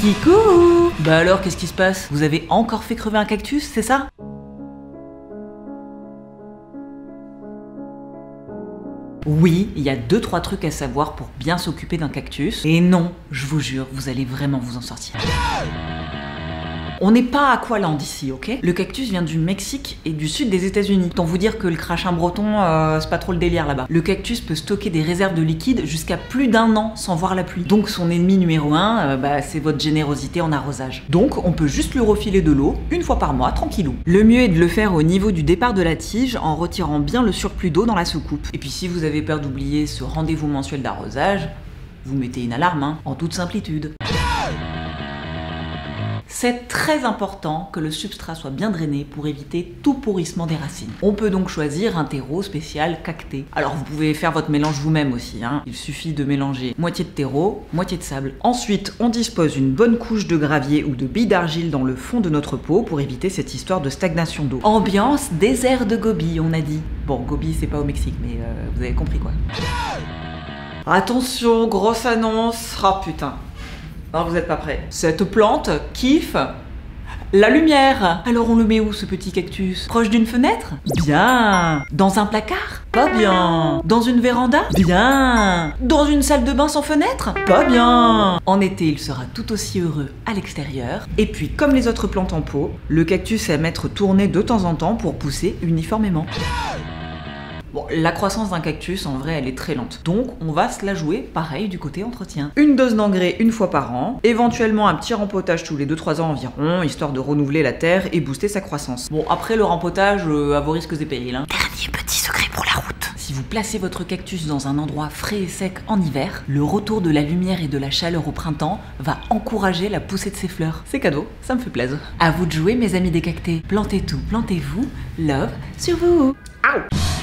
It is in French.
Kikou! Bah alors, qu'est-ce qui se passe? Vous avez encore fait crever un cactus, c'est ça? Oui, il y a 2-3 trucs à savoir pour bien s'occuper d'un cactus. Et non, je vous jure, vous allez vraiment vous en sortir. On n'est pas à Aqualand ici, ok? Le cactus vient du Mexique et du sud des États-Unis. Autant vous dire que le crachin breton, c'est pas trop le délire là-bas. Le cactus peut stocker des réserves de liquide jusqu'à plus d'1 an sans voir la pluie. Donc son ennemi numéro 1, c'est votre générosité en arrosage. Donc on peut juste lui refiler de l'eau une fois par mois, tranquillou. Le mieux est de le faire au niveau du départ de la tige en retirant bien le surplus d'eau dans la soucoupe. Et puis si vous avez peur d'oublier ce rendez-vous mensuel d'arrosage, vous mettez une alarme, en toute simplitude. C'est très important que le substrat soit bien drainé pour éviter tout pourrissement des racines. On peut donc choisir un terreau spécial cacté. Alors vous pouvez faire votre mélange vous-même aussi, Il suffit de mélanger moitié de terreau, moitié de sable. Ensuite, on dispose une bonne couche de gravier ou de billes d'argile dans le fond de notre pot pour éviter cette histoire de stagnation d'eau. Ambiance désert de Gobi, on a dit. Bon, Gobi c'est pas au Mexique, mais vous avez compris quoi. Attention, grosse annonce. Oh putain. Non, vous êtes pas prêts. Cette plante kiffe la lumière. Alors on le met où ce petit cactus? Proche d'une fenêtre? Bien. Dans un placard? Pas bien. Dans une véranda? Bien. Dans une salle de bain sans fenêtre? Pas bien. En été, il sera tout aussi heureux à l'extérieur. Et puis, comme les autres plantes en pot, le cactus aime être tourné de temps en temps pour pousser uniformément. Bon, la croissance d'un cactus, en vrai, elle est très lente. Donc, on va se la jouer pareil du côté entretien. Une dose d'engrais une fois par an, éventuellement un petit rempotage tous les 2-3 ans environ, histoire de renouveler la terre et booster sa croissance. Bon, après le rempotage, à vos risques et périls. Dernier petit secret pour la route. Si vous placez votre cactus dans un endroit frais et sec en hiver, le retour de la lumière et de la chaleur au printemps va encourager la poussée de ses fleurs. C'est cadeau, ça me fait plaisir. À vous de jouer, mes amis décactés. Plantez tout, plantez-vous, love sur vous. Ouch.